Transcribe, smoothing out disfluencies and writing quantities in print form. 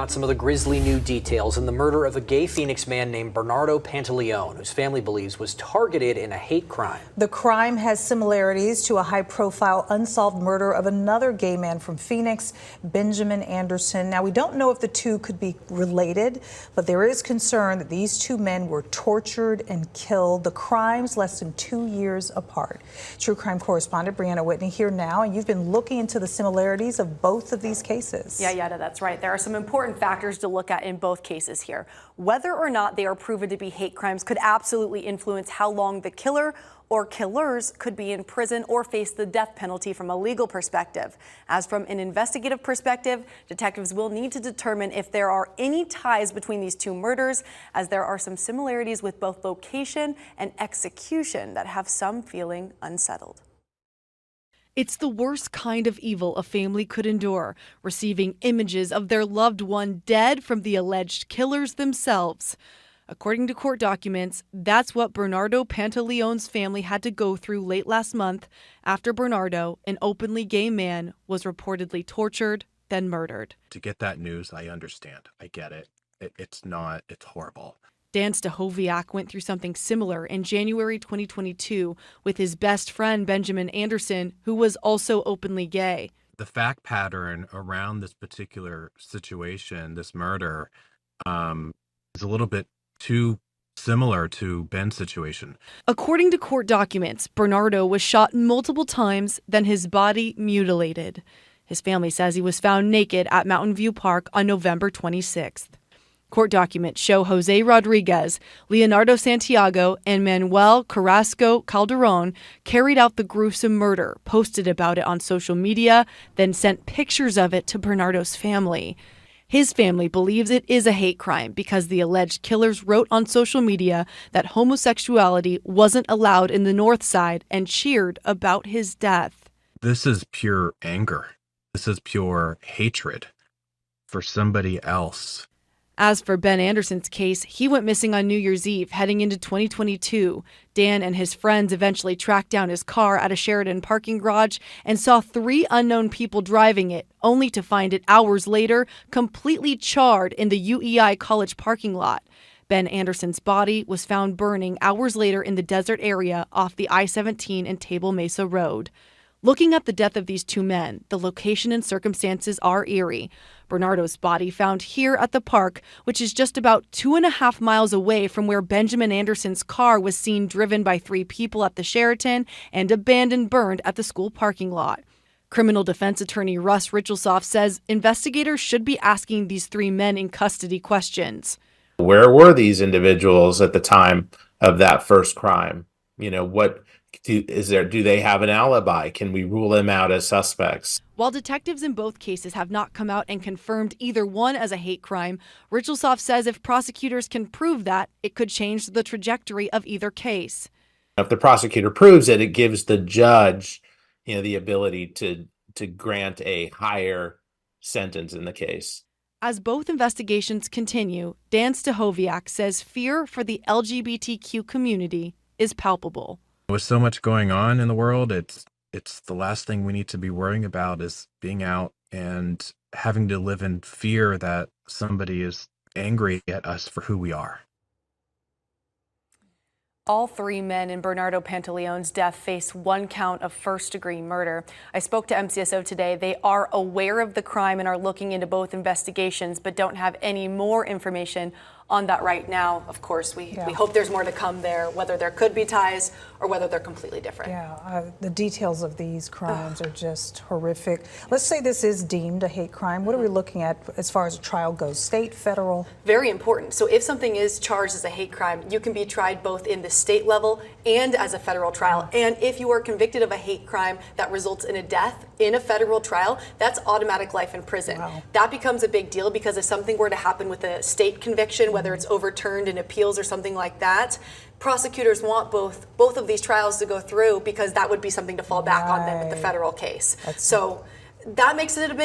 Got some of the grisly new details in the murder of a gay Phoenix man named Bernardo Pantaleone, whose family believes was targeted in a hate crime. The crime has similarities to a high-profile unsolved murder of another gay man from Phoenix, Benjamin Anderson. Now, we don't know if the two could be related, but there is concern that these two men were tortured and killed. The crimes less than 2 years apart. True crime correspondent Brianna Whitney here now, and you've been looking into the similarities of both of these cases. Yeah, that's right. There are some important factors to look at in both cases here. Whether or not they are proven to be hate crimes could absolutely influence how long the killer or killers could be in prison or face the death penalty from a legal perspective. As from an investigative perspective, detectives will need to determine if there are any ties between these two murders, as there are some similarities with both location and execution that have some feeling unsettled. It's the worst kind of evil a family could endure, receiving images of their loved one dead from the alleged killers themselves. According to court documents, that's what Bernardo Pantaleone's family had to go through late last month after Bernardo, an openly gay man, was reportedly tortured, then murdered. To get that news, I understand. I get it. It's horrible. Dan Stachowiak went through something similar in January 2022 with his best friend Benjamin Anderson, who was also openly gay. The fact pattern around this particular situation, this murder, is a little bit too similar to Ben's situation. According to court documents, Bernardo was shot multiple times, then his body mutilated. His family says he was found naked at Mountain View Park on November 26th. Court documents show Jose Rodriguez, Leonardo Santiago, and Manuel Carrasco Calderon carried out the gruesome murder, posted about it on social media, then sent pictures of it to Bernardo's family. His family believes it is a hate crime because the alleged killers wrote on social media that homosexuality wasn't allowed in the North Side and cheered about his death. This is pure anger. This is pure hatred for somebody else. As for Ben Anderson's case, he went missing on New Year's Eve heading into 2022. Dan and his friends eventually tracked down his car at a Sheridan parking garage and saw 3 unknown people driving it, only to find it hours later completely charred in the UEI college parking lot. Ben Anderson's body was found burning hours later in the desert area off the I-17 and Table Mesa Road. Looking at the death of these two men, the location and circumstances are eerie. Bernardo's body found here at the park, which is just about 2.5 miles away from where Benjamin Anderson's car was seen driven by 3 people at the Sheraton and abandoned burned at the school parking lot. Criminal defense attorney Russ Richelsoff says investigators should be asking these 3 men in custody questions. Where were these individuals at the time of that first crime? Do they have an alibi? Can we rule them out as suspects? While detectives in both cases have not come out and confirmed either one as a hate crime, Richelsoff says if prosecutors can prove that, it could change the trajectory of either case. If the prosecutor proves it, it gives the judge, the ability to grant a higher sentence in the case. As both investigations continue, Dan Stachowiak says fear for the LGBTQ community is palpable. With so much going on in the world, it's the last thing we need to be worrying about is being out and having to live in fear that somebody is angry at us for who we are. All 3 men in Bernardo Pantaleone's death face 1 count of first-degree murder. I spoke to MCSO today. They are aware of the crime and are looking into both investigations, but don't have any more information on that right now. Of course, we hope there's more to come there, whether there could be ties or whether they're completely different. The details of these crimes are just horrific. Let's say this is deemed a hate crime. What are we looking at as far as a trial goes? State, federal? Very important. So if something is charged as a hate crime, you can be tried both in the state level and as a federal trial. And if you are convicted of a hate crime that results in a death in a federal trial, that's automatic life in prison. Wow. That becomes a big deal because if something were to happen with a state conviction, whether it's overturned in appeals or something like that, prosecutors want both of these trials to go through because that would be something to fall back on them with the federal case. So that makes it a bit